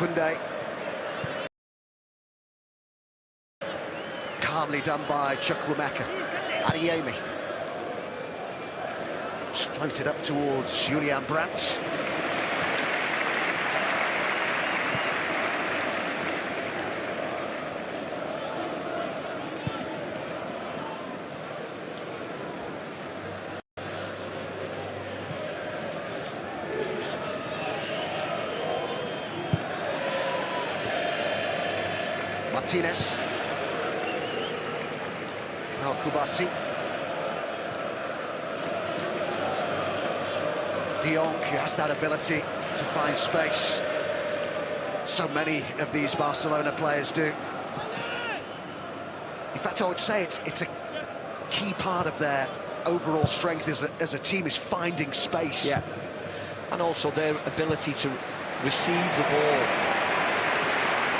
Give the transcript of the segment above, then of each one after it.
Koundé. Calmly done by Chukwuemeka. Adeyemi. Just floated up towards Julian Brandt. Martinez. Now Kubasi. De Jong, who has that ability to find space. So many of these Barcelona players do. In fact, I would say it's a key part of their overall strength as a team is finding space. Yeah, and also their ability to receive the ball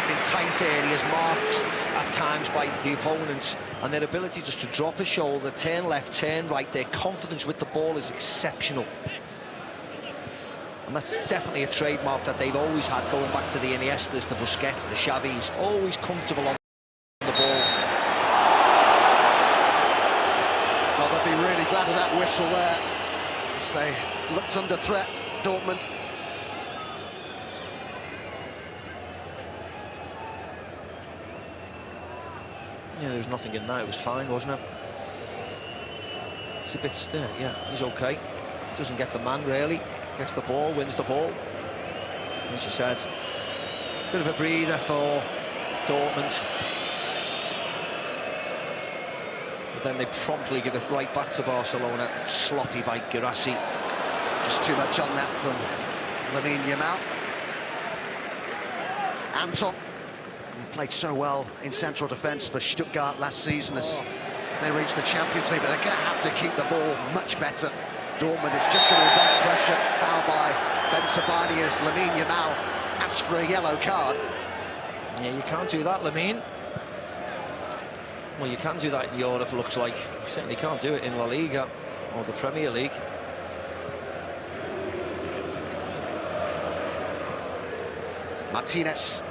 in tight areas marked at times by the opponents, and their ability just to drop a shoulder, turn left, turn right. Their confidence with the ball is exceptional, and that's definitely a trademark that they've always had, going back to the Iniestas, the Busquets, the Xavis, always comfortable on the ball. Well, they'll be really glad of that whistle there, as they looked under threat, Dortmund. Yeah, there was nothing in that. It was fine, wasn't it? It's a bit, yeah, he's okay. Doesn't get the man, really. Gets the ball, wins the ball. As you said, bit of a breather for Dortmund. But then they promptly give it right back to Barcelona. Sloppy by Guirassy. Just too much on that from Lamine Yamal. Anton, who played so well in central defence for Stuttgart last season as they reached the Champions League, but they're going to have to keep the ball much better. Dortmund is just going to invite pressure. Foul by Ben Sabani as Lamine Yamal asks for a yellow card. Yeah, you can't do that, Lamine. Well, you can do that in Europe, looks like. You certainly can't do it in La Liga or the Premier League. Martinez.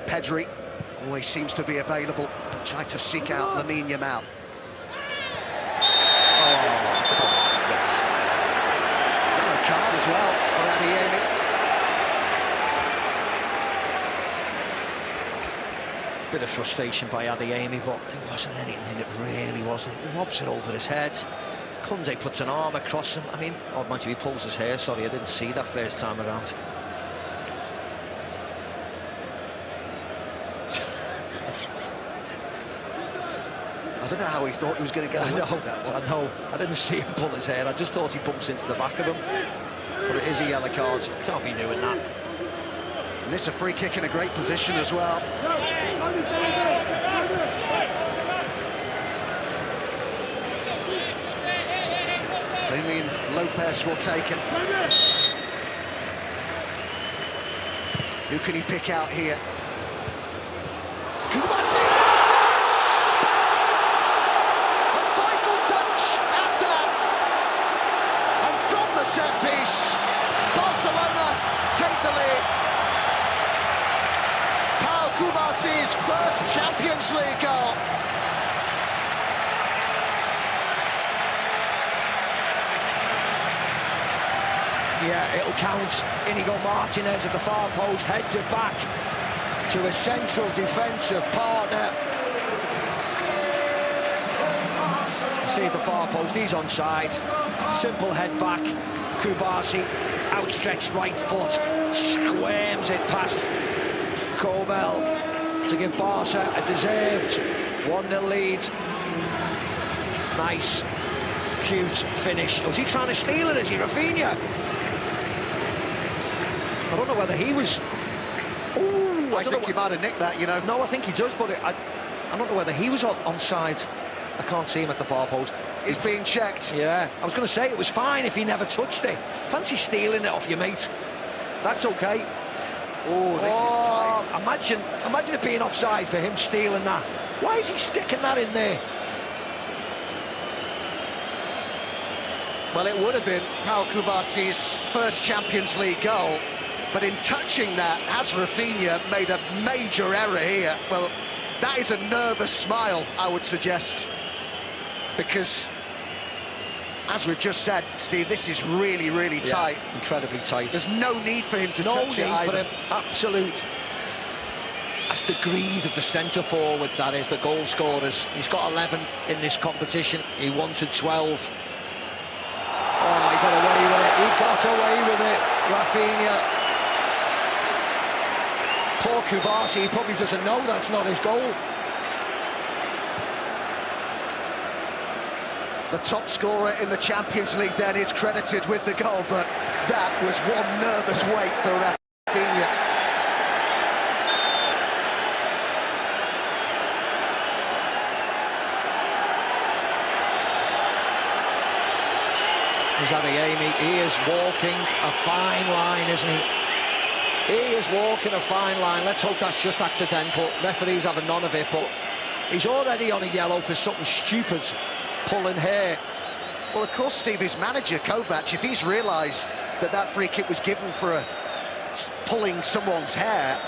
Pedri always seems to be available, trying to seek out Lamine Yamal. Yellow card as well for Adeyemi. Bit of frustration by Adeyemi, but there wasn't anything in it, really, was it? He lobs it over his head. Koundé puts an arm across him. I mean, oh, mind you, he pulls his hair, sorry, I didn't see that first time around. I don't know how he thought he was going to get away with that one. I know. I didn't see him pull his hair. I just thought he bumps into the back of him. But it is a yellow card. Can't be doing that. And this is a free kick in a great position as well. Fermin Lopez will take it. Who can he pick out here? Kubasi! Set piece. Barcelona take the lead. Pau Kubasi's first Champions League goal. Yeah, it'll count. Inigo Martinez at the far post heads it back to a central defensive partner. See at the far post, he's onside. Simple head back. Kubasi, outstretched right foot, squirms it past Kobel to give Barca a deserved 1-0 lead. Nice, cute finish. Was he trying to steal it? Is he Rafinha? I don't know whether he was... Ooh, I think he might have nicked that, you know. No, I think he does, but I don't know whether he was onside. I can't see him at the far post. He's being checked. Yeah, I was going to say it was fine if he never touched it. Fancy stealing it off your mate. That's okay. Oh, this is tight. Imagine it being offside for him stealing that. Why is he sticking that in there? Well, it would have been Pau Kubasi's first Champions League goal But in touching that, has Rafinha made a major error here? Well, that is a nervous smile, I would suggest, because, as we've just said, Steve, this is really, really tight. Incredibly tight. There's no need for him to touch it either. No need for him, absolute. That's the greed of the centre forwards, that is, the goal scorers. He's got 11 in this competition, he wanted 12. Oh, he got away with it, he got away with it, Rafinha. Poor Kubasi, he probably doesn't know that's not his goal. The top scorer in the Champions League then is credited with the goal, but that was one nervous wait for Rafinha. He's Adeyemi, he is walking a fine line, isn't he? He is walking a fine line. Let's hope that's just accidental. Referees have none of it, but he's already on a yellow for something stupid, pulling hair. Well, of course, Steve, his manager, Kovac, if he's realised that that free kick was given for pulling someone's hair,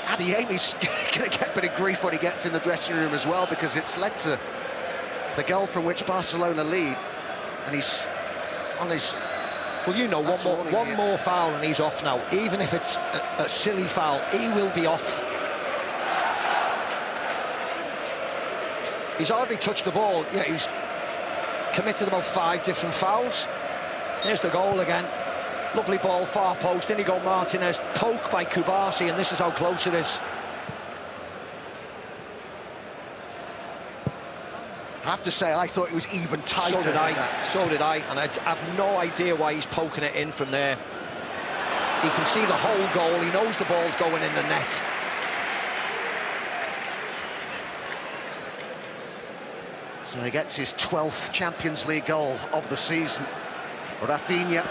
Adeyemi's going to get a bit of grief when he gets in the dressing room as well, because it's led to the goal from which Barcelona lead, and he's on his... Well, you know, one more foul and he's off now. Even if it's a silly foul, he will be off. He's hardly touched the ball, yet he's committed about 5 different fouls. Here's the goal again. Lovely ball, far post, Inigo Martinez, poke by Kubasi, and this is how close it is. I have to say, I thought it was even tighter. So did I, and I have no idea why he's poking it in from there. He can see the whole goal, he knows the ball's going in the net. So he gets his 12th Champions League goal of the season. Rafinha,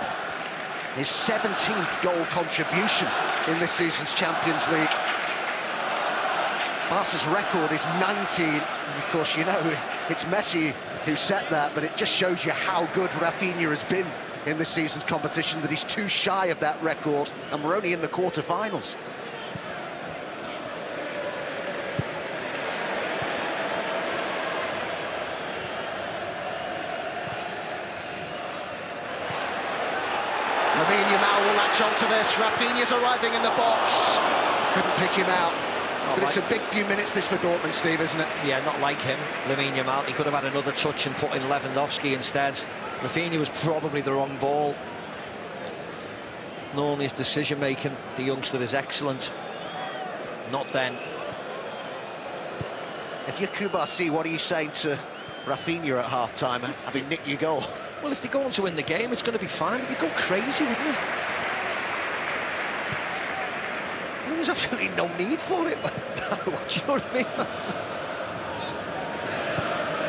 his 17th goal contribution in this season's Champions League. Barca's record is 19, and of course, you know, it's Messi who set that, but it just shows you how good Rafinha has been in this season's competition, that he's too shy of that record, and we're only in the quarter-finals. Lamine Yamal will latch onto this. Rafinha's arriving in the box. Couldn't pick him out. But it's a big few minutes this for Dortmund, Steve, isn't it? Yeah, not like him, Lamine Yamal. He could have had another touch and put in Lewandowski instead. Rafinha was probably the wrong ball. Normally his decision-making, the youngster, is excellent. Not then. If you're Kubasi, what are you saying to Rafinha at half-time, having nicked your goal? Well, if they go on to win the game, it's going to be fine. You'd go crazy, wouldn't you? I mean, there's absolutely no need for it. Do you know what I mean?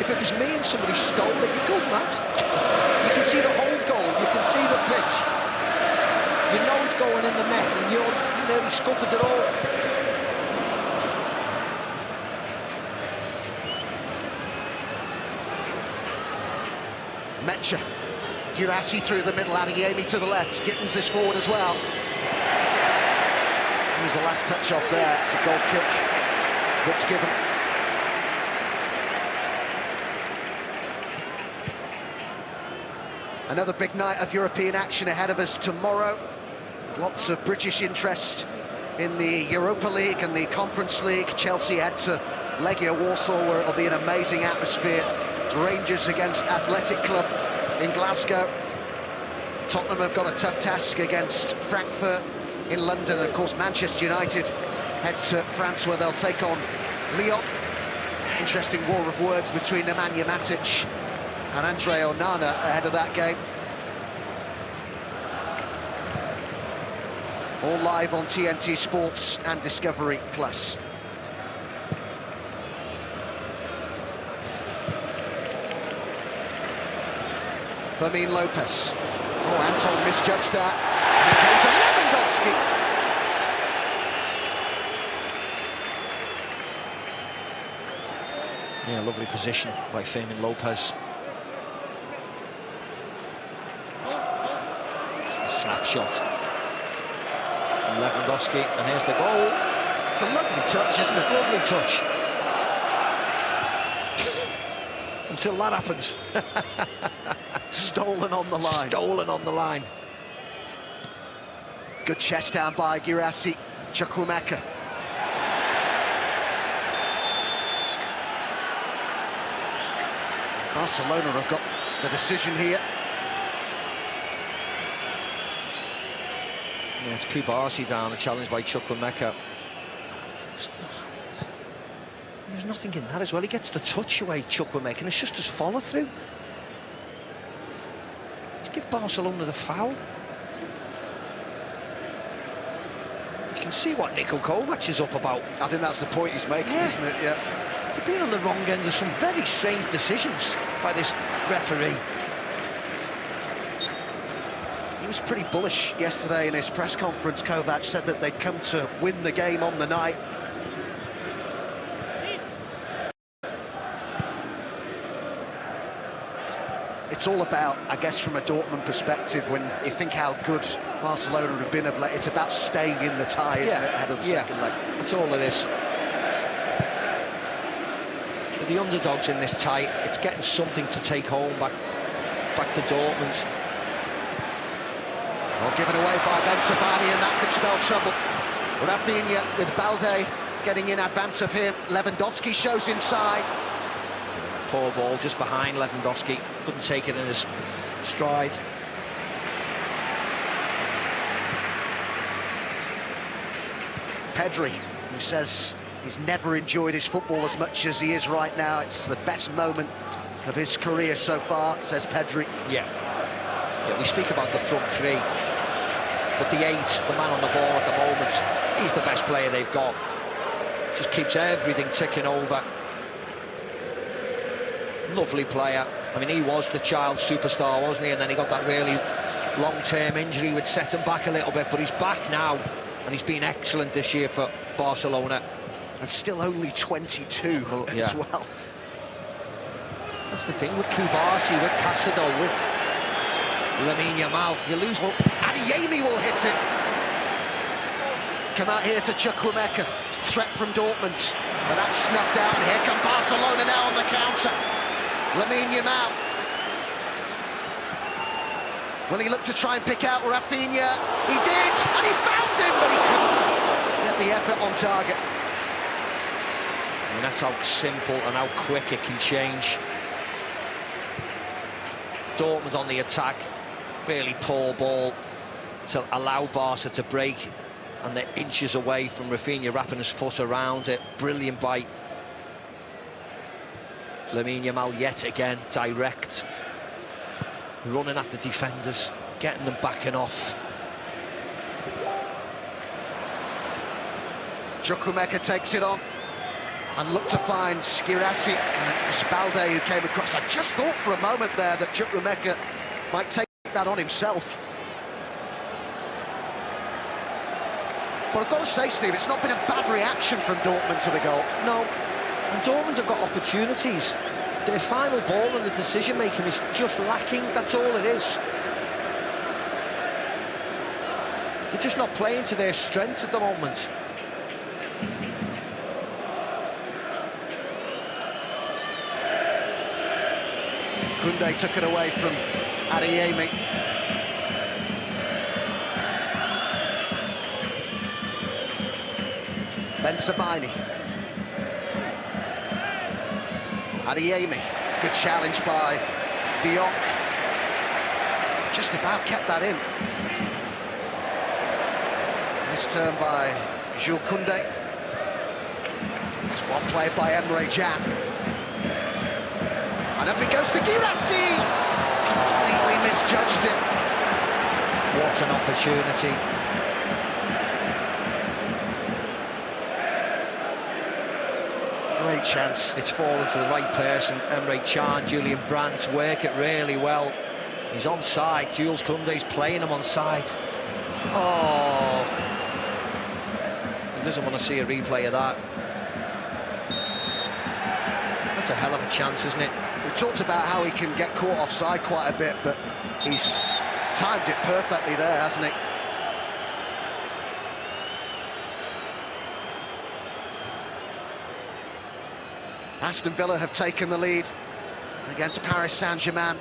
If it was me and somebody stole it, you'd go mad. You can see the whole goal, you can see the pitch. You know it's going in the net, and you nearly scuppered it all. Mecha, Guirassy through the middle, Adeyemi to the left, Gittins is forward as well. Here's the last touch off there, it's a goal kick that's given. Another big night of European action ahead of us tomorrow. Lots of British interest in the Europa League and the Conference League. Chelsea head to Legia Warsaw, where it'll be an amazing atmosphere. Rangers against Athletic Club in Glasgow. Tottenham have got a tough task against Frankfurt in London, and of course Manchester United head to France, where they'll take on Lyon. Interesting war of words between Nemanja Matic and Andre Onana ahead of that game. All live on TNT Sports and Discovery Plus. Fermin Lopez. Oh, Anton misjudged that. And it came to Lewandowski. Yeah, lovely position by Fermin Lopez. Slap shot. Lewandowski, and here's the goal. It's a lovely touch, isn't it? Lovely touch. Until that happens. Stolen on the line. Stolen on the line. Good chest down by Girassi. Chukwuemeka. Barcelona have got the decision here. Yeah, it's Kubarsi down, a challenge by Chukwuemeka. There's nothing in that as well. He gets the touch away, Chukwuemeka, and it's just his follow-through. Just give Barcelona the foul. You can see what Niko Kovac is up about. I think that's the point he's making, isn't it? Yeah. They've been on the wrong end of some very strange decisions by this referee. He was pretty bullish yesterday in his press conference. Kovac said that they'd come to win the game on the night. It's all about, I guess, from a Dortmund perspective, when you think how good Barcelona have been of late, it's about staying in the tie, isn't it, ahead of the second leg? That's all it is. With the underdogs in this tie, it's getting something to take home back to Dortmund. Well, given away by Ben Sabani, and that could spell trouble. Rafinha with Balde getting in advance of him. Lewandowski shows inside. Poor ball just behind Lewandowski. Couldn't take it in his stride. Pedri, who says he's never enjoyed his football as much as he is right now. It's the best moment of his career so far, says Pedri. Yeah, we speak about the front three, but the eight, the man on the ball at the moment, he's the best player they've got. Just keeps everything ticking over. Lovely player. I mean, he was the child superstar, wasn't he? And then he got that really long-term injury which set him back a little bit, but he's back now, and he's been excellent this year for Barcelona. And still only 22 as well. That's the thing with Kubarsi, with Casado, with Lamine Yamal. You lose. Well, Adeyemi will hit it. Come out here to Chukwuemeka. Threat from Dortmund. But that's snuffed out. And here come Barcelona now on the counter. Lamine Yamal. Will he look to try and pick out Rafinha? He did, and he found him, but he couldn't get the effort on target. And that's how simple and how quick it can change. Dortmund on the attack, really poor ball to allow Barca to break, and they're inches away from Rafinha wrapping his foot around it. Brilliant bite. Lamine Yamal yet again, direct. Running at the defenders, getting them backing off. Chukwuemeka takes it on and looked to find Girassi, and it was Balde who came across. I just thought for a moment there that Chukwuemeka might take that on himself. But I've got to say, Steve, it's not been a bad reaction from Dortmund to the goal. No, and Dortmund have got opportunities. Their final ball and the decision-making is just lacking, that's all it is. They're just not playing to their strengths at the moment. Koundé took it away from Adeyemi. Ben Sabani. Adeyemi, good challenge by De Jong. Just about kept that in. This turn by Jules Koundé. It's one played by Emre Can. And up he goes to Girassi. Completely misjudged it. What an opportunity. Great chance. It's fallen to the right person. Emre Can, Julian Brandt work it really well. He's onside. Jules Koundé's playing him onside. Oh, he doesn't want to see a replay of that. That's a hell of a chance, isn't it? We talked about how he can get caught offside quite a bit, but he's timed it perfectly there, hasn't he? Aston Villa have taken the lead against Paris Saint-Germain.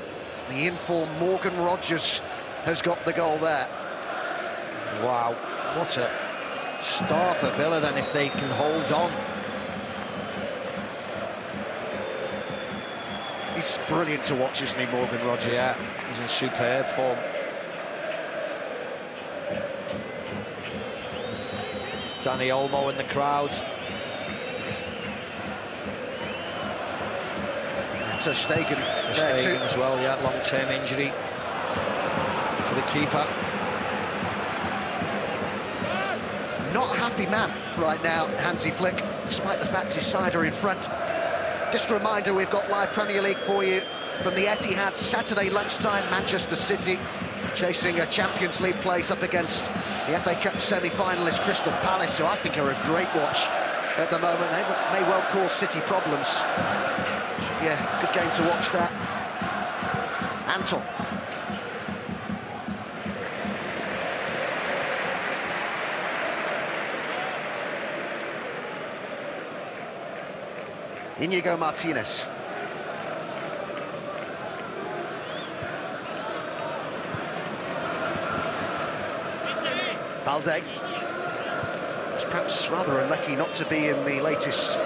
The informed Morgan Rogers has got the goal there. Wow, what a start for Villa then if they can hold on. He's brilliant to watch, isn't he, Morgan Rogers? Yeah, he's in superb form. It's Danny Olmo in the crowd. Ter Stegen there too. As well, yeah, long-term injury for the keeper. Not a happy man right now, Hansi Flick, despite the fact his side are in front. Just a reminder, we've got live Premier League for you from the Etihad, Saturday lunchtime, Manchester City chasing a Champions League place up against the FA Cup semi-finalist Crystal Palace, who I think are a great watch at the moment. They may well cause City problems. Yeah, good game to watch that. Anton. Inigo Martinez. Balde. Was perhaps rather unlucky not to be in the latest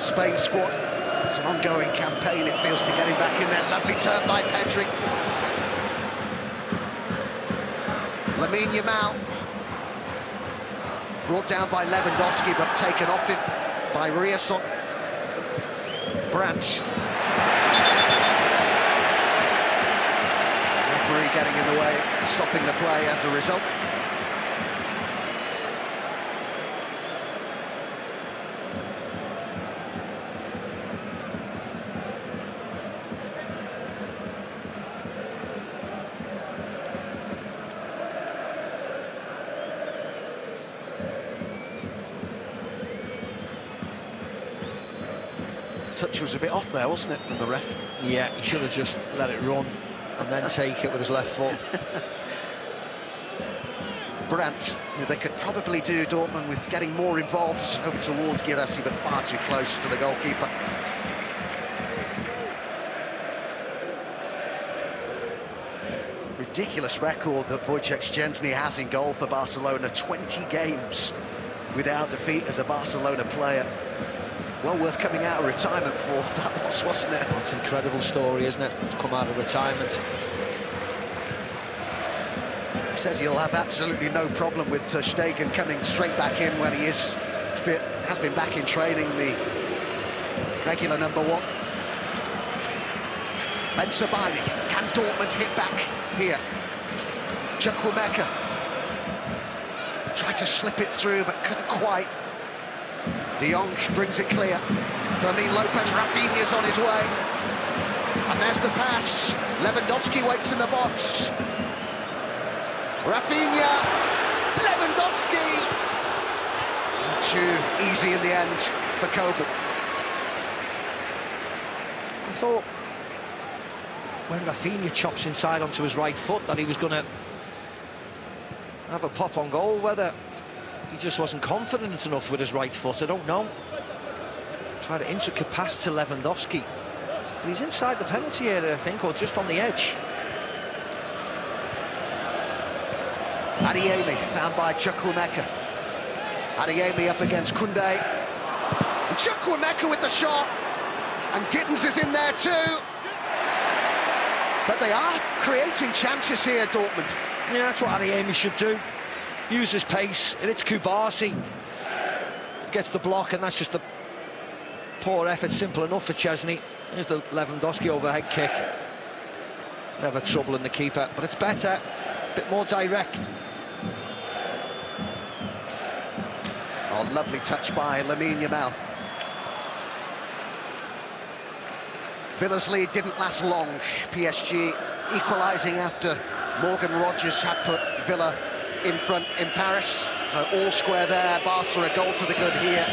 Spain squad. It's an ongoing campaign, it feels, to get him back in there. Lovely turn by Pedri. Lamine Yamal. Brought down by Lewandowski, but taken off him by Riasson. Brandt. Referee getting in the way, stopping the play as a result. Touch was a bit off there, wasn't it, from the ref? Yeah, he should have just let it run and then take it with his left foot. Brandt, they could probably do Dortmund with getting more involved over towards Guirassy, but far too close to the goalkeeper. Ridiculous record that Wojciech Szczęsny has in goal for Barcelona. 20 games without defeat as a Barcelona player. Well worth coming out of retirement for, that was, wasn't it? It's an incredible story, isn't it, to come out of retirement. He says he'll have absolutely no problem with Ter Stegen coming straight back in when he is fit. Has been back in training, the regular number one. Ben Sabani, can Dortmund hit back here? Chukwuemeka tried to slip it through, but couldn't quite. De Jong brings it clear. Fermin Lopez, Rafinha's on his way. And there's the pass. Lewandowski waits in the box. Rafinha, Lewandowski. Too easy in the end for Kobel. I thought when Rafinha chops inside onto his right foot that he was going to have a pop on goal, whether he just wasn't confident enough with his right foot, I don't know. Tried an intricate pass to Lewandowski, but he's inside the penalty area, I think, or just on the edge. Adeyemi found by Chukwuemeka. Adeyemi up against Koundé. And Chukwuemeka with the shot. And Gittins is in there too. But they are creating chances here, Dortmund. Yeah, that's what Adeyemi should do. Use his pace, and it's Kubasi. Gets the block, and that's just a poor effort, simple enough for Szczęsny. Here's the Lewandowski overhead kick. Never troubling the keeper, but it's better, a bit more direct. Oh, lovely touch by Lamine Yamal. Villa's lead didn't last long. PSG equalising after Morgan Rogers had put Villa in front in Paris. So all square there. Barca a goal to the good here.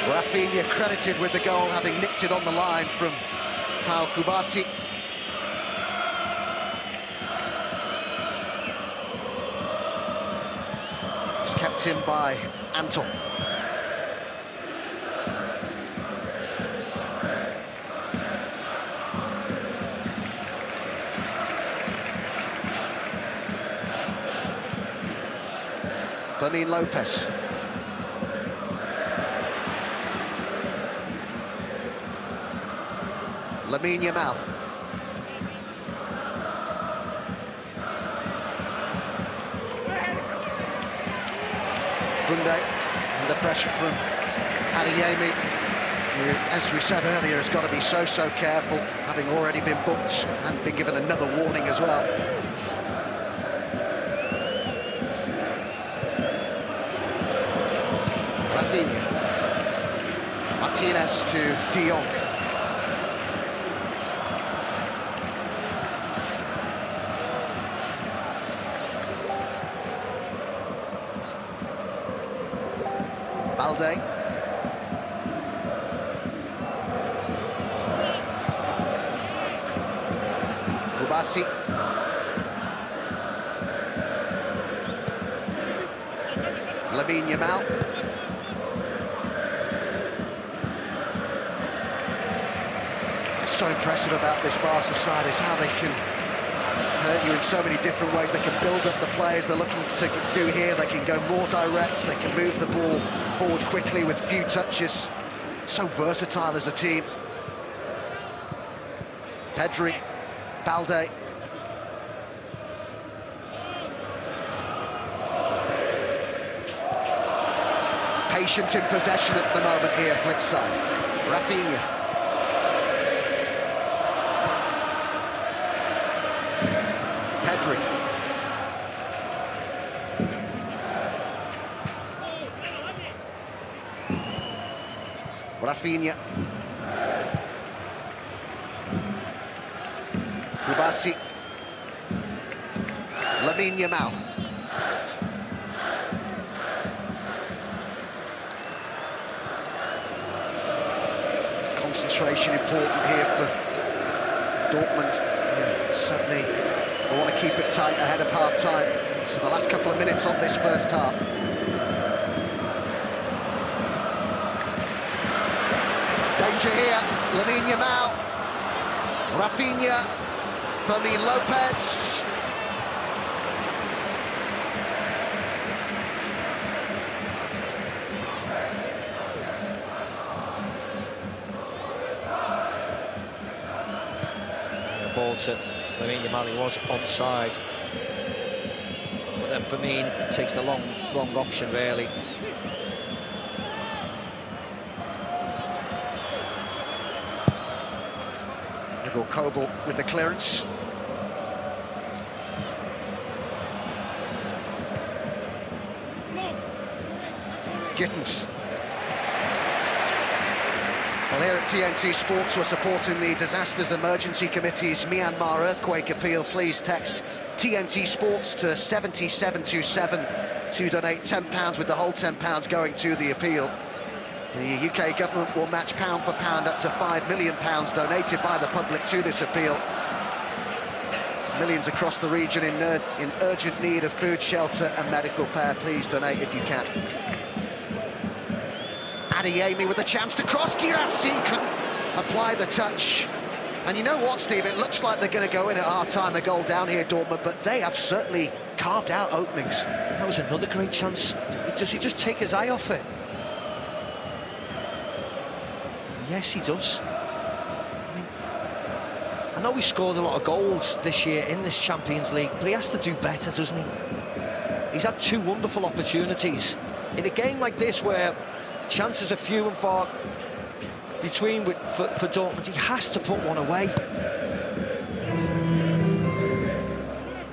Rafinha credited with the goal, having nicked it on the line from Pau Kubasi. It's kept in by Anton. Fermin Lopez. Lamine Yamal. Koundé, under pressure from Adeyemi, who, as we said earlier, has got to be so careful, having already been booked and been given another warning as well. Rafinha. Martinez to De Jong. Balde. Kubasi. Lamine Yamal. What's so impressive about this Barca side is how they can hurt you in so many different ways. They can build up the players they're looking to do here. They can go more direct. They can move the ball forward quickly with few touches. So versatile as a team. Pedri, Balde. Patient in possession at the moment here, flip side. Rafinha. Pedri. Rafinha. Kubasi. Lamine Yamal. Concentration important here for Dortmund. Certainly they want to keep it tight ahead of half-time. It's the last couple of minutes of this first half. Danger here, Lamine Yamal. Rafinha, Fermin Lopez. Ball to Lamine Yamal, he was onside, but then Fermin takes the wrong option really. Nigel Kobel with the clearance. Gittins. Well, here at TNT Sports, we're supporting the Disasters Emergency Committee's Myanmar earthquake appeal. Please text TNT Sports to 70727 to donate £10, with the whole £10 going to the appeal. The UK government will match pound for pound up to £5 million donated by the public to this appeal. Millions across the region in urgent need of food, shelter and medical care. Please donate if you can. Adeyemi with a chance to cross. Guirassy couldn't apply the touch. And you know what, Steve? It looks like they're going to go in at half-time, a goal down here, Dortmund, but they have certainly carved out openings. That was another great chance. Does he just take his eye off it? Yes, he does. I mean, I know he scored a lot of goals this year in this Champions League, but he has to do better, doesn't he? He's had two wonderful opportunities. In a game like this, where chances are few and far between for Dortmund, he has to put one away.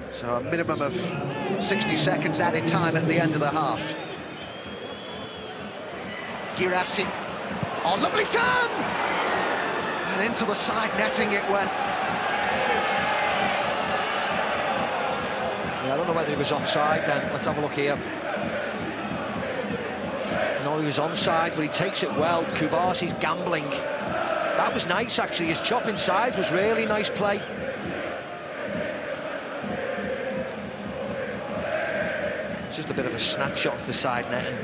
So a minimum of 60 seconds added time at the end of the half. Guirassy. Oh, lovely turn! And into the side netting it went. Yeah, I don't know whether he was offside then. Let's have a look here. No, he was onside, but he takes it well. Kubarsi's gambling. That was nice, actually. His chop inside was really nice play. Just a bit of a snapshot of the side netting.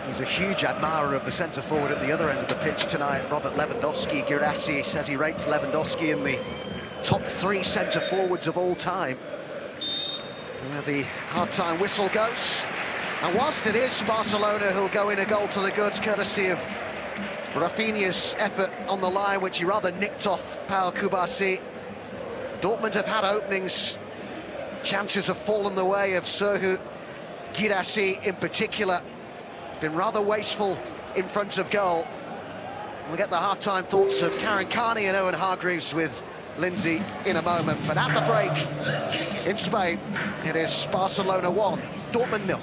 He's a huge admirer of the centre-forward at the other end of the pitch tonight, Robert Lewandowski. Guirassy says he rates Lewandowski in the top 3 centre-forwards of all time. Where the half-time whistle goes. And whilst it is Barcelona who'll go in a goal to the goods, courtesy of Rafinha's effort on the line, which he rather nicked off Pau Kubasi, Dortmund have had openings. Chances have fallen the way of Serhou Guirassy in particular. Been rather wasteful in front of goal. We'll get the half-time thoughts of Karen Carney and Owen Hargreaves with Lindsay in a moment. But at the break in Spain, it is Barcelona 1, Dortmund 0.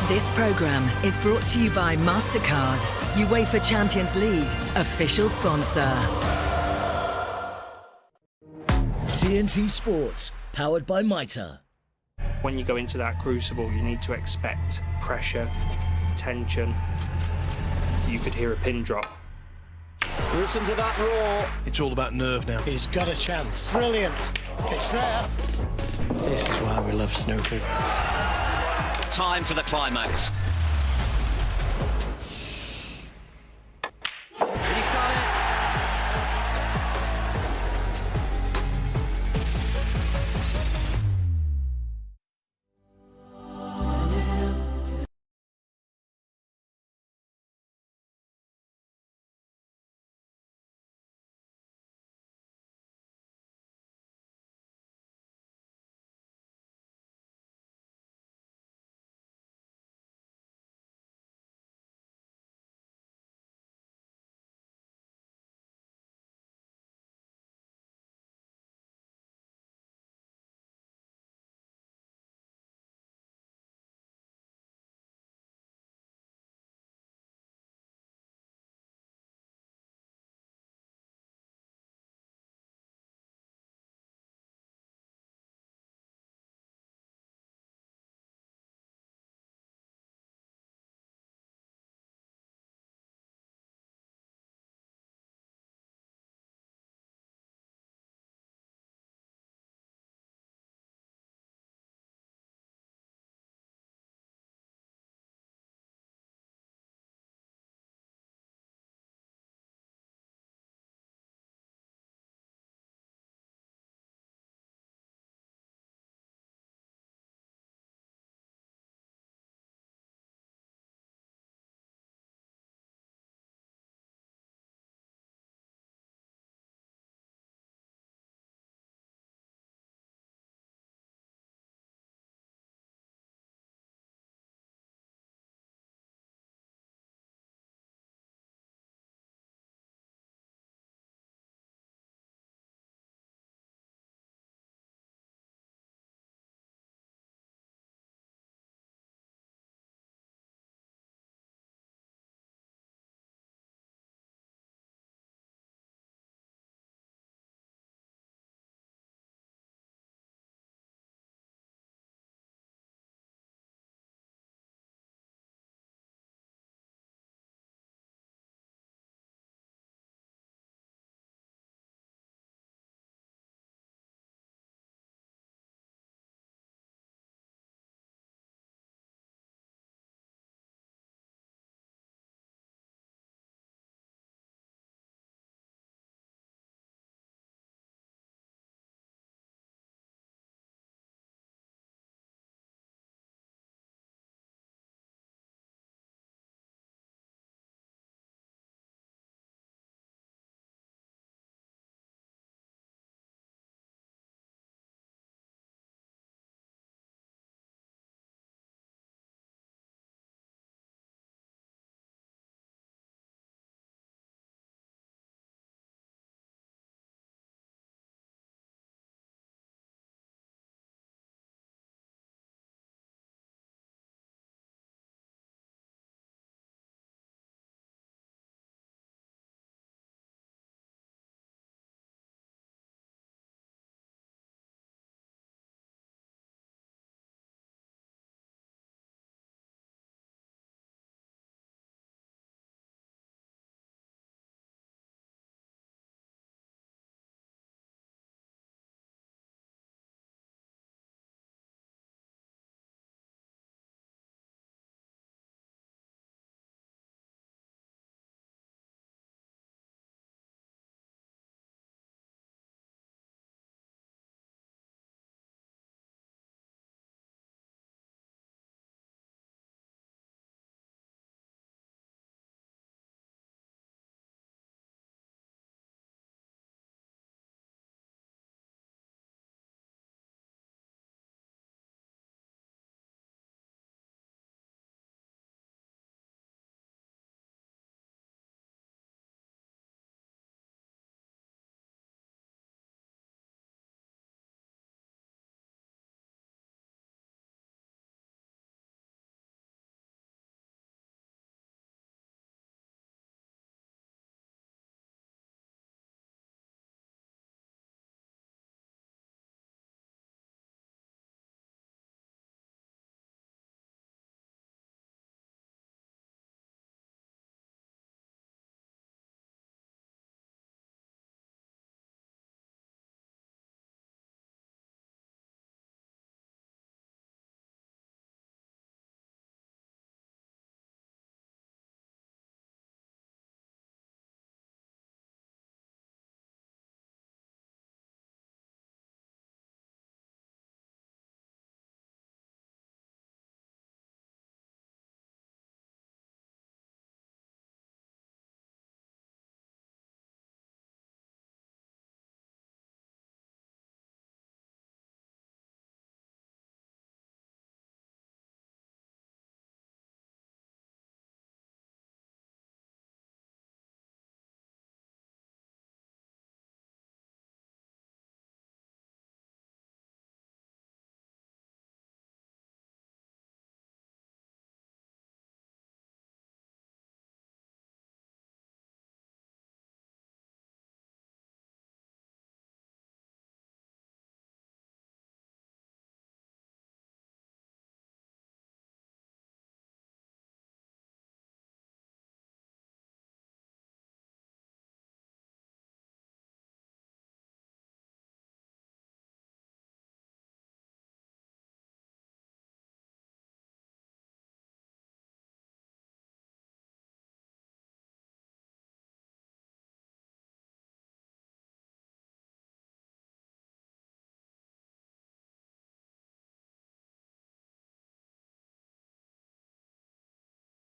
This programme is brought to you by MasterCard, UEFA Champions League, official sponsor. TNT Sports, powered by Mitre. When you go into that crucible, you need to expect pressure, tension. You could hear a pin drop. Listen to that roar. It's all about nerve now. He's got a chance. Brilliant. It's there. This is why we love snooker. Time for the climax.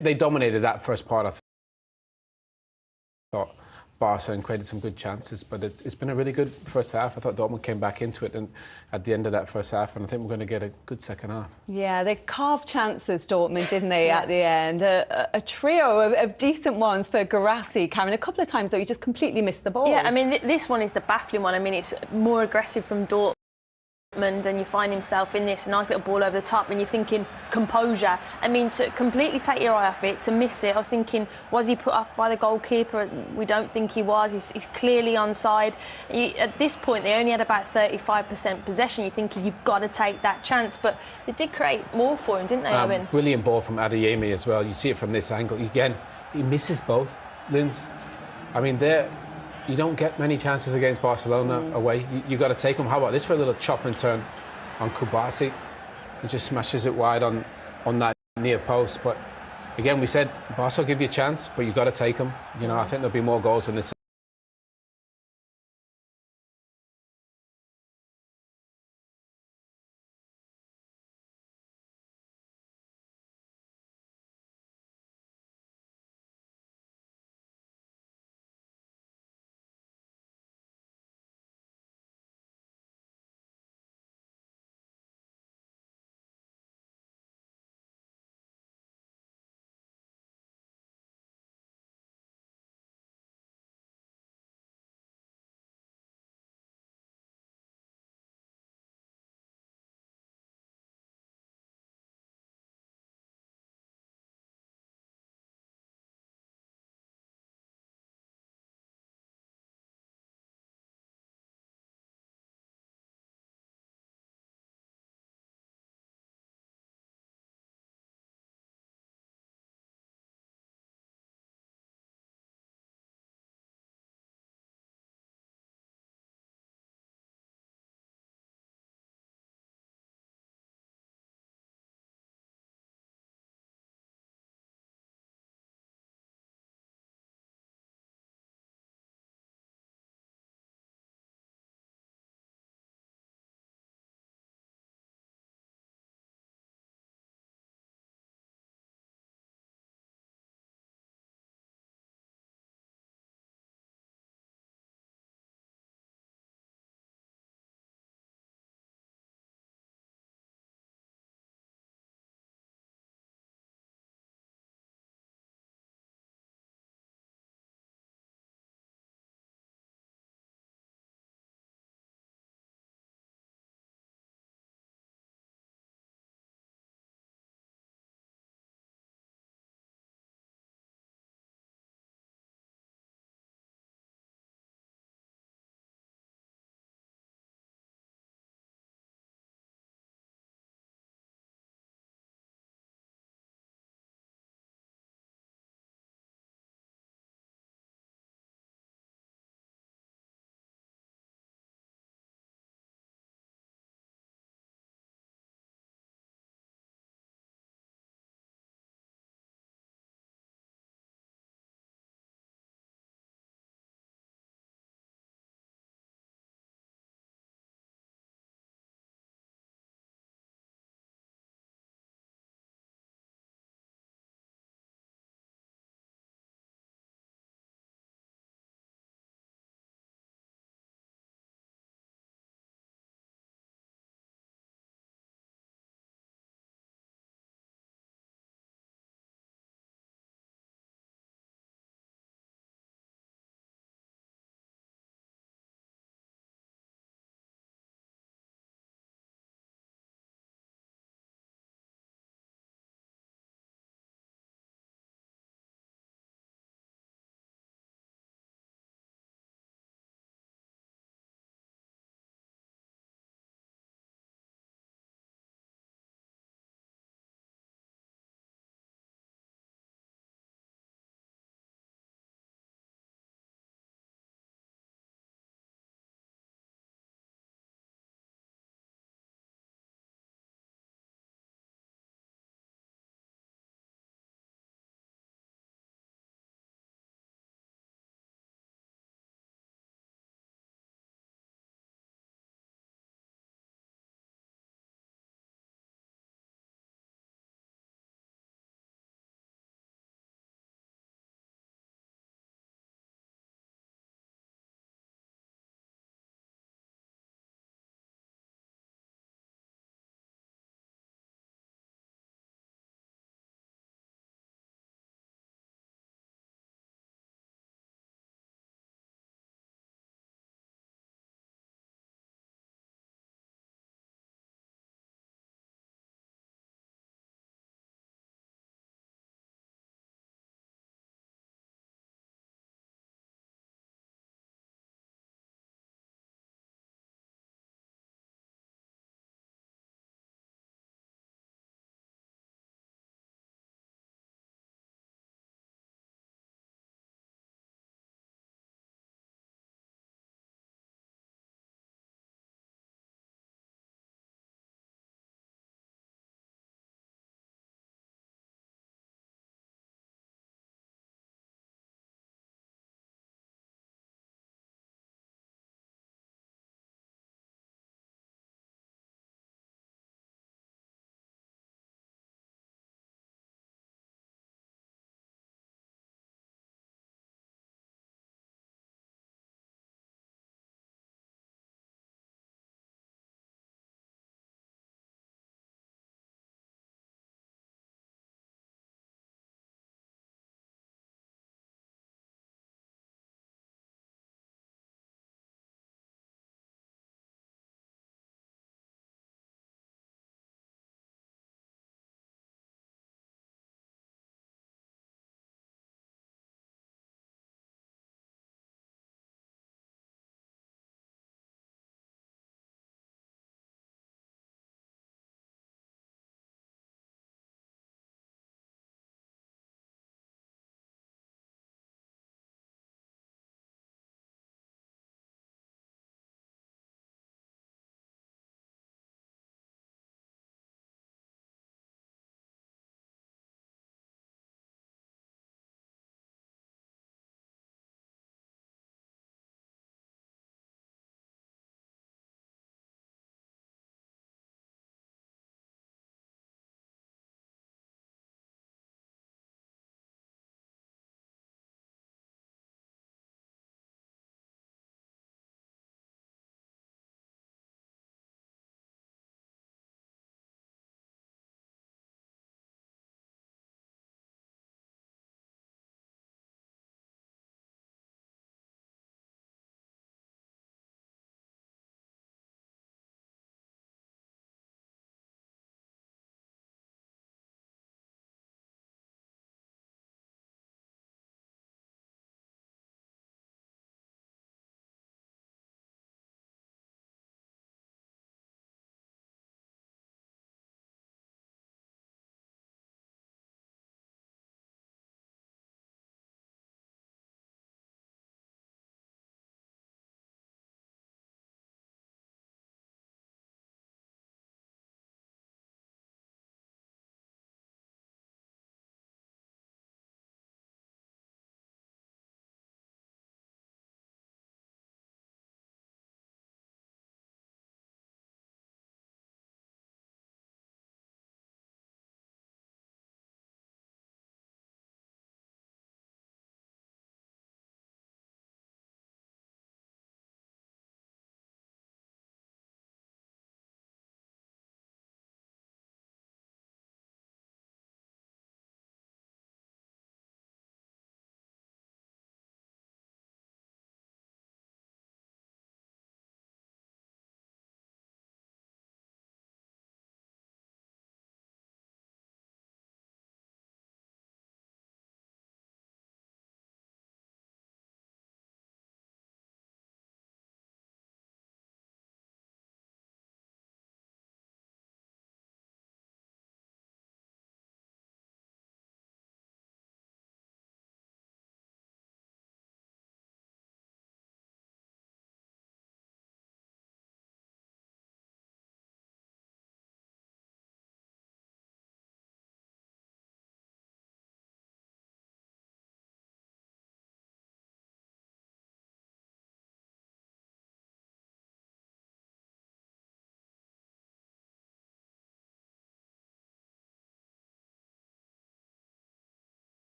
They dominated that first part, I thought, Barca, and created some good chances, but it's been a really good first half. I thought Dortmund came back into it and at the end of that first half, and I think we're going to get a good second half. Yeah, they carved chances, Dortmund, didn't they, at the end? A trio of decent ones for Garassi. Karen, a couple of times, though, he just completely missed the ball. Yeah, I mean, this one is the baffling one. I mean, it's more aggressive from Dortmund, and you find himself in this nice little ball over the top, and you're thinking composure. I mean, to completely take your eye off it, to miss it, I was thinking, was he put off by the goalkeeper? We don't think he was. He's clearly onside. At this point, they only had about 35% possession. You're thinking you've got to take that chance, but they did create more for him, didn't they, Owen? Brilliant ball from Adeyemi as well. You see it from this angle. Again, he misses both, Linz. I mean, you don't get many chances against Barcelona away. You got to take them. How about this for a little chop and turn on Kubasi? He just smashes it wide on that near post. But again, we said Barca will give you a chance, but you got to take them. You know, I think there'll be more goals in this.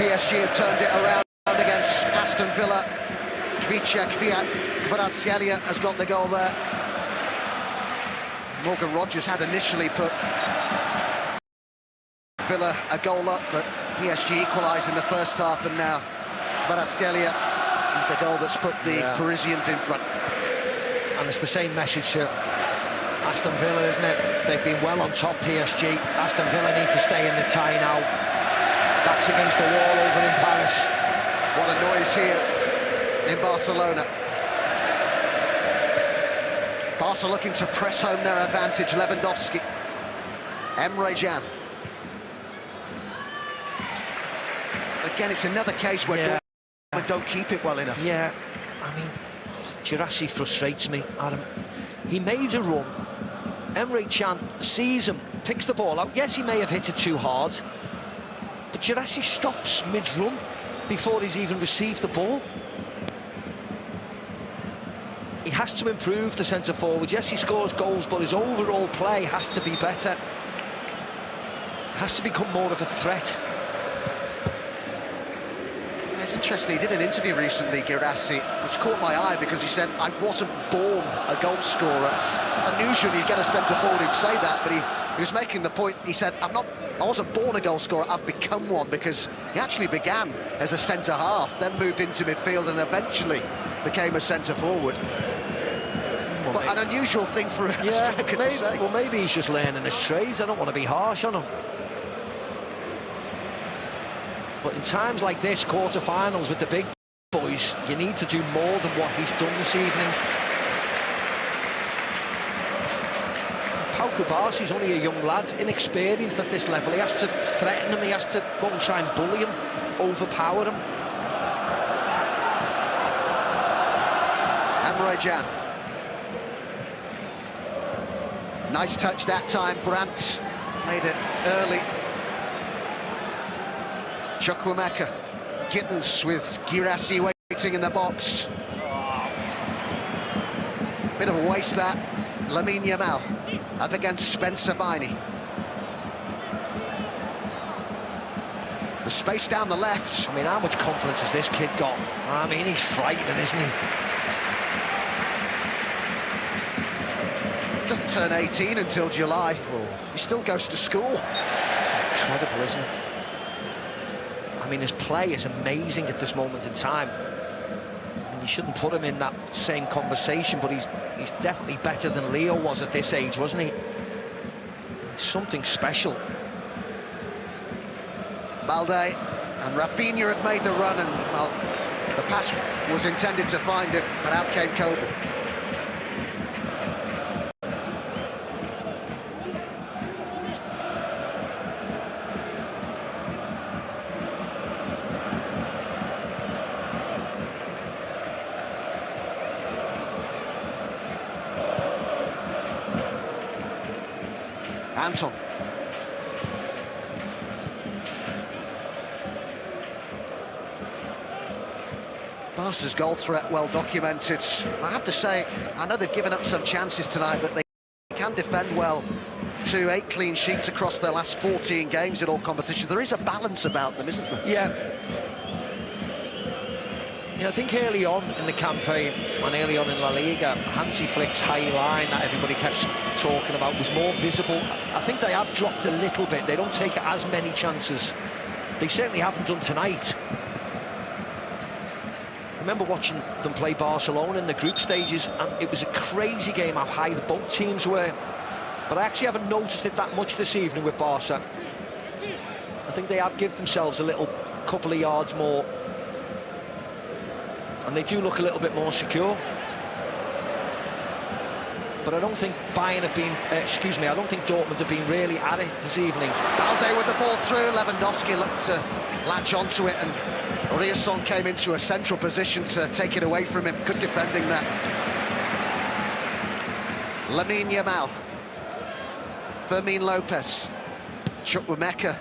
PSG have turned it around against Aston Villa. Kvaratskhelia has got the goal there. Morgan Rogers had initially put Villa a goal up, but PSG equalised in the first half, and now Kvaratskhelia, the goal that's put the Parisians in front. And it's the same message to Aston Villa, isn't it? They've been well on top, PSG. Aston Villa need to stay in the tie now. Backs against the wall over in Paris. What a noise here in Barcelona. Barca looking to press home their advantage. Lewandowski. Emre Can. Again, it's another case where Dortmund don't keep it well enough. Yeah, I mean, Girassi frustrates me, Adam. He made a run. Emre Can sees him, picks the ball out. Yes, he may have hit it too hard, but Girassi stops mid-run before he's even received the ball. He has to improve, the centre-forward. Yes, he scores goals, but his overall play has to be better. Has to become more of a threat. It's interesting, he did an interview recently, Girassi, which caught my eye because he said, I wasn't born a goal scorer. It's unusual you'd get a centre-forward who'd say that, but he was making the point, he said, I wasn't born a goal scorer, I've become one, because he actually began as a centre-half, then moved into midfield and eventually became a centre-forward. But an unusual thing for a striker to say. Well, maybe he's just learning his trades. I don't want to be harsh on him. But in times like this, quarter-finals with the big boys, you need to do more than what he's done this evening. Pau Cubarsi's only a young lad, inexperienced at this level. He has to threaten him, he has to go and try and bully him, overpower him. Emre Can. Nice touch that time, Brandt made it early. Chukwuemeka, Gittins with Girassi waiting in the box. Bit of a waste that. Lamine Yamal up against Spencer Baini. The space down the left. I mean, how much confidence has this kid got? I mean, he's frightening, isn't he? Doesn't turn 18 until July. He still goes to school. It's incredible, isn't it? I mean, his play is amazing at this moment in time. I mean, you shouldn't put him in that same conversation, but he's definitely better than Leo was at this age, wasn't he? Something special. Balde and Rafinha had made the run, and well, the pass was intended to find him, but out came Kobe. Anton. Barca's goal threat well documented. I have to say, I know they've given up some chances tonight, but they can defend well. 8 clean sheets across their last 14 games in all competitions. There is a balance about them, isn't there? Yeah, I think early on in the campaign and early on in La Liga, Hansi Flick's high line that everybody kept talking about was more visible. I think they have dropped a little bit. They don't take as many chances. They certainly haven't done tonight. I remember watching them play Barcelona in the group stages, and it was a crazy game how high both teams were. But I actually haven't noticed it that much this evening with Barca. I think they have given themselves a little couple of yards more. And they do look a little bit more secure. But I don't think Bayern have been, I don't think Dortmund have been really at it this evening. Balde with the ball through, Lewandowski looked to latch onto it, and Oriasson came into a central position to take it away from him. Good defending there. Lamine Yamal. Fermin Lopez. Chukwuemeka.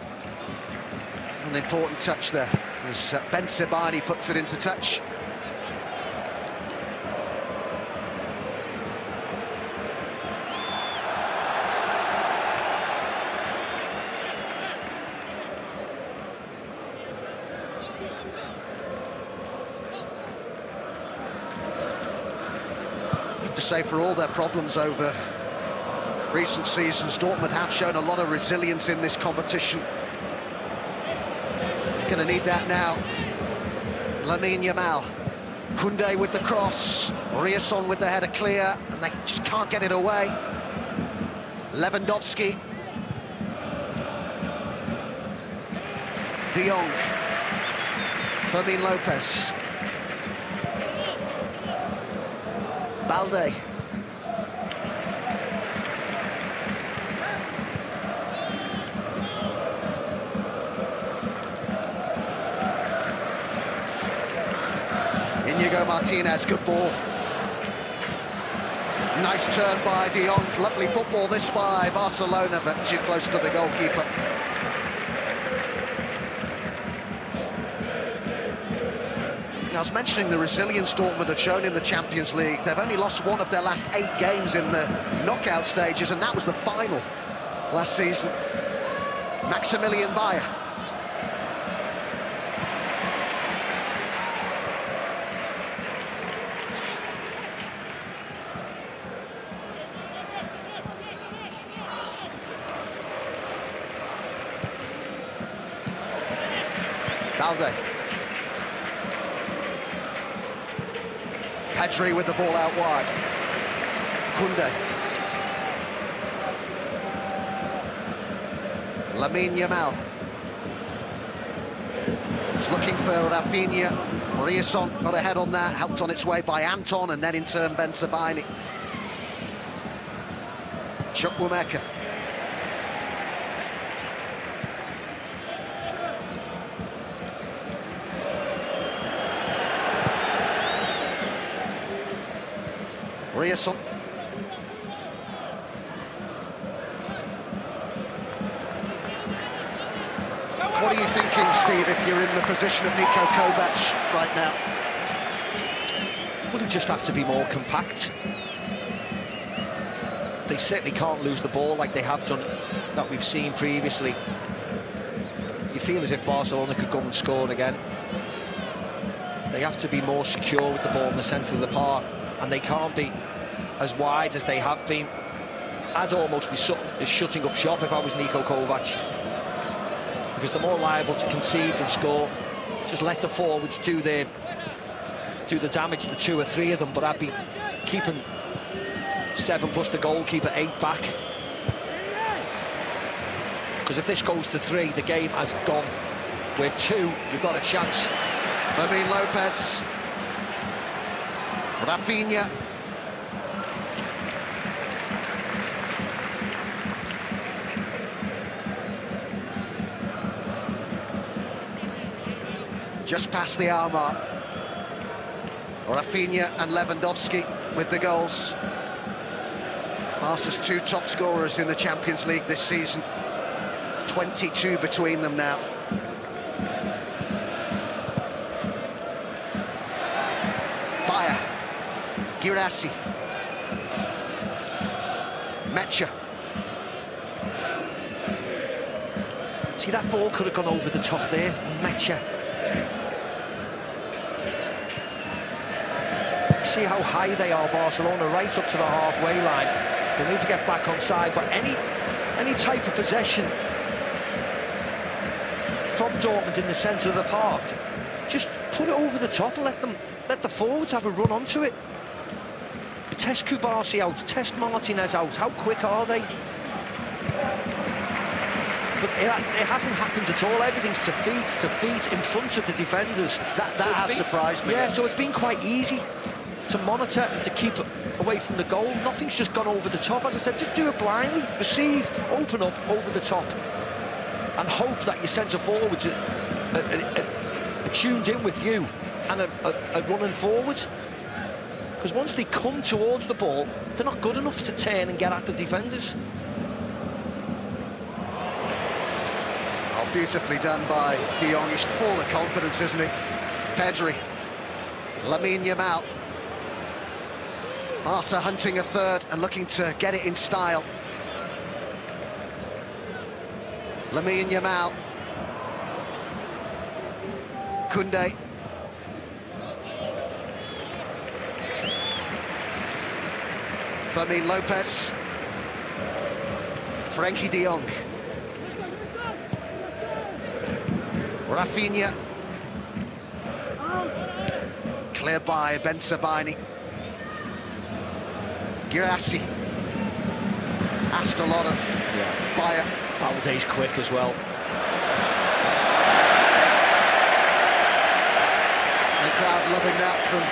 An important touch there as Ben Sebaini puts it into touch. say, for all their problems over recent seasons, Dortmund have shown a lot of resilience in this competition. Going to need that now. Lamine Yamal. Koundé with the cross. Riasson with the header clear, and they just can't get it away. Lewandowski. De Jong. Fermin Lopez. Balde. Inigo Martinez, good ball. Nice turn by De Jong. Lovely football this by Barcelona, but too close to the goalkeeper. I was mentioning the resilience Dortmund have shown in the Champions League. They've only lost one of their last 8 games in the knockout stages, and that was the final last season. Maximilian Bayer. Balde. Pedri with the ball out wide. Koundé. Lamine Yamal. He's looking for Rafinha. Riasson got a head on that, helped on its way by Anton, and then in turn Ben Sebaini. Chukwuemeka. Riasson. What are you thinking, Steve, if you're in the position of Niko Kovac right now? Well, you just have to be more compact. They certainly can't lose the ball like they have done, that we've seen previously. You feel as if Barcelona could come and score again. They have to be more secure with the ball in the centre of the park, and they can't be as wide as they have been. I'd almost be shutting up shop if I was Niko Kovac, because they're more liable to concede than score. Just let the forwards do the damage, the 2 or 3 of them, but I'd be keeping 7 plus the goalkeeper, 8 back, because if this goes to 3, the game has gone. Where 2, you've got a chance. Fermin Lopez. Rafinha. Just past the hour mark. Rafinha and Lewandowski with the goals. Barca's 2 top scorers in the Champions League this season. 22 between them now. Bayer. Guirassy. Mecha. See, that ball could have gone over the top there. Mecha. See how high they are, Barcelona, right up to the halfway line. They need to get back on side, but any type of possession from Dortmund in the centre of the park, just put it over the top and let the forwards have a run onto it. Test Kubasi out, test Martinez out. How quick are they? But it hasn't happened at all. Everything's to feet in front of the defenders. That has surprised me. Yeah, so it's been quite easy to monitor and to keep away from the goal. Nothing's just gone over the top. As I said, just do it blindly. Receive, open up, over the top, and hope that your centre forwards are tuned in with you and are running forward. Because once they come towards the ball, they're not good enough to turn and get at the defenders. Oh, beautifully done by De Jong. He's full of confidence, isn't he? Pedri. Lamine Yamal. Barca hunting a third and looking to get it in style. Lamine Yamal. Koundé. Fermin Lopez. Frenkie de Jong. Rafinha. Cleared by Ben Sabani. Guirassy. Asked a lot of Bayer. Baldé's quick as well. The crowd loving that from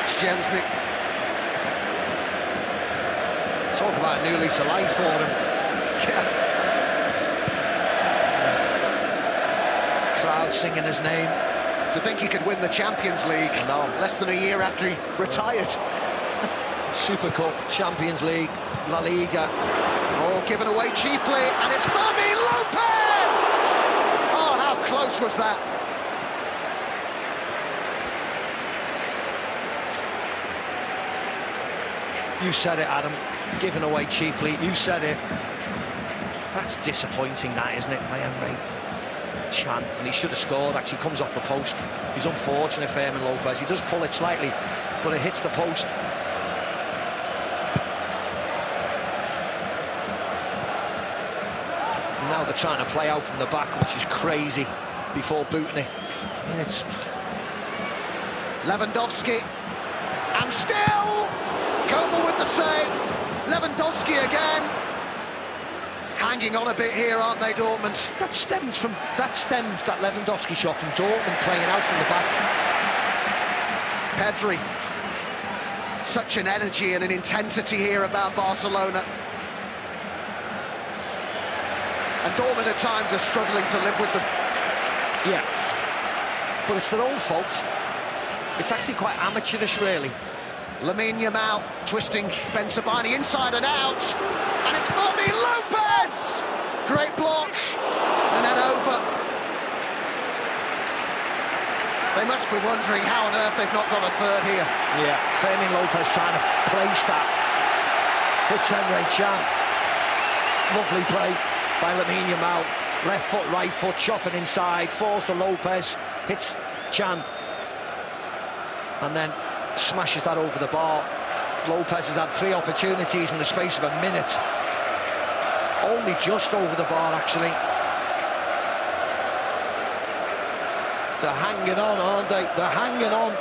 Szczęsny. Talk about a new lease of life for him. Yeah. Crowd singing his name. To think he could win the Champions League less than a year after he retired. Super Cup, Champions League, La Liga. All given away cheaply, and it's Fermin Lopez! Oh, how close was that? You said it, Adam. Given away cheaply, you said it. That's disappointing, that, isn't it, by Emre Can? And he should have scored, actually comes off the post. He's unfortunate, Fermin Lopez. He does pull it slightly, but it hits the post. Now they're trying to play out from the back, which is crazy, before booting it. I mean, it's... Lewandowski, and still Kobel with the save. Lewandowski again. Hanging on a bit here, aren't they, Dortmund? That stems, that Lewandowski shot from Dortmund playing out from the back. Pedri. Such an energy and an intensity here about Barcelona. And Dortmund at times are struggling to live with them. Yeah, but it's their own fault. It's actually quite amateurish, really. Lamine Yamal twisting Ben Sabani inside and out, and it's Fermin Lopez! Great block, and then over. They must be wondering how on earth they've not got a third here. Yeah, Fermin Lopez trying to place that. Hits Emre Can. Lovely play by Lamine Yamal. Left foot, right foot, chopping inside, falls to Lopez, hits Can, and then smashes that over the bar. Lopez has had 3 opportunities in the space of a minute. Only just over the bar, actually. They're hanging on, aren't they? They're hanging on.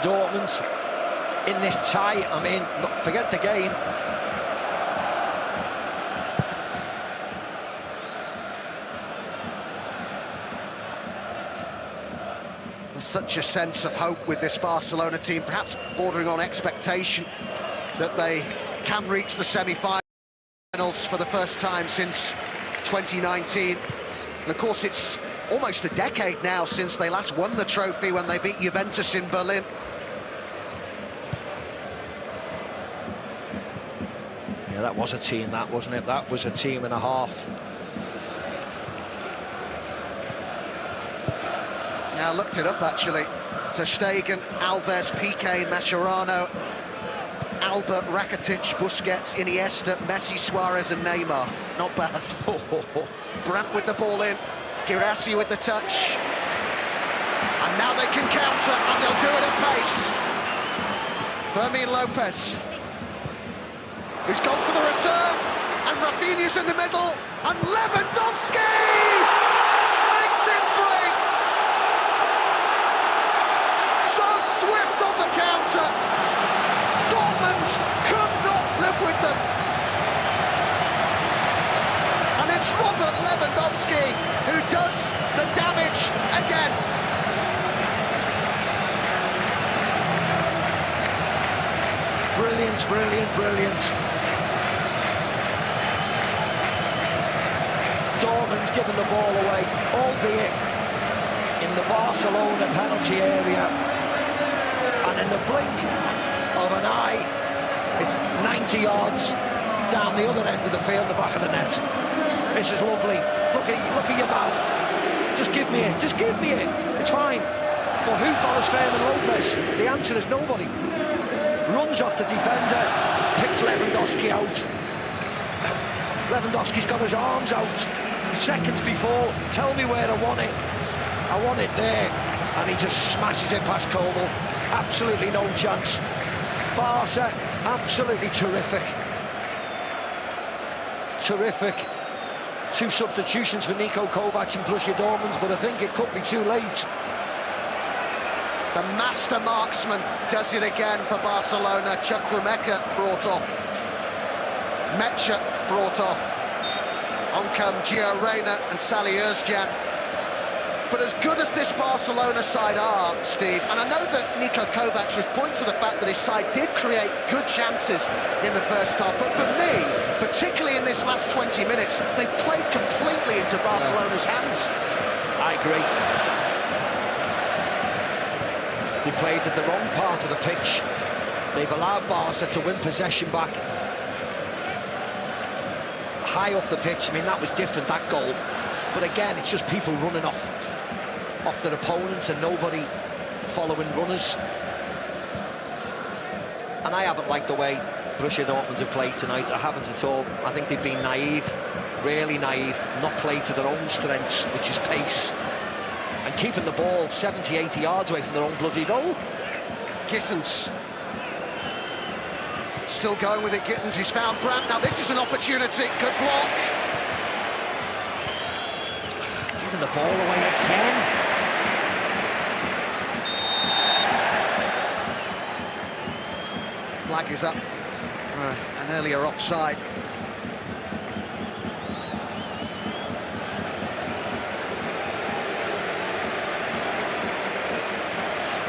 Dortmund in this tie. I mean, forget the game. Such a sense of hope with this Barcelona team, perhaps bordering on expectation that they can reach the semi-finals for the first time since 2019. And of course, it's almost a decade now since they last won the trophy when they beat Juventus in Berlin. Yeah, that was a team, that, wasn't it? That was a team and a half. Now looked it up, actually. Ter Stegen, Alves, Piqué, Mascherano, Albert, Rakitic, Busquets, Iniesta, Messi, Suarez and Neymar. Not bad. Brandt with the ball in, Guirassy with the touch. And now they can counter, and they'll do it at pace. Fermin Lopez, who's gone for the return, and Rafinha's in the middle, and Lewandowski makes it free. So swift on the counter. Dortmund could not live with them. And it's Robert Lewandowski who does the damage again. Brilliant, brilliant, brilliant. Dortmund giving the ball away, albeit in the Barcelona penalty area. And in the blink of an eye, it's 90 yards down the other end of the field, the back of the net. This is lovely. Look at your mouth. Just give me it. Just give me it. It's fine. But who follows Fermin Lopez? The answer is nobody. Runs off the defender, picks Lewandowski out. Lewandowski's got his arms out. Seconds before, tell me where I want it. I want it there. And he just smashes it past Kobel. Absolutely no chance. Barca Absolutely terrific. Terrific. 2 substitutions for Niko Kovac and Borussia Dortmund, but I think it could be too late. The master marksman does it again for Barcelona. Chukwuemeka brought off. Mecha brought off. On come Gio Reyna and Sally Özcan. But as good as this Barcelona side are, Steve, and I know that Niko Kovac was pointing to the fact that his side did create good chances in the first half, but for me, particularly in this last 20 minutes, they played completely into Barcelona's hands. I agree. They played in the wrong part of the pitch. They've allowed Barca to win possession back. High up the pitch, I mean, that was different, that goal. But again, it's just people running off their opponents and nobody following runners. And I haven't liked the way Borussia Dortmund have played tonight. I haven't at all. I think they've been naive, really naive, not played to their own strengths, which is pace, and keeping the ball 70, 80 yards away from their own bloody goal. Gittens. Still going with it, Gittens. He's found Brandt. Now this is an opportunity. Good block. Giving the ball away again. Flag is up for an earlier offside.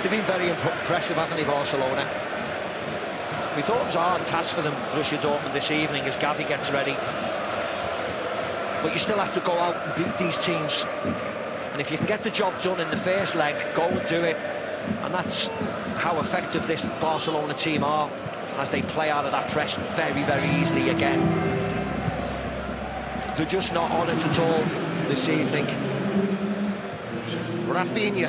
They've been very impressive, haven't they, Barcelona? We thought it was a hard task for them, Borussia Dortmund, this evening as Gavi gets ready. But you still have to go out and beat these teams. And if you can get the job done in the first leg, go and do it. And that's how effective this Barcelona team are as they play out of that press very, very easily again. They're just not on it at all this evening. Rafinha.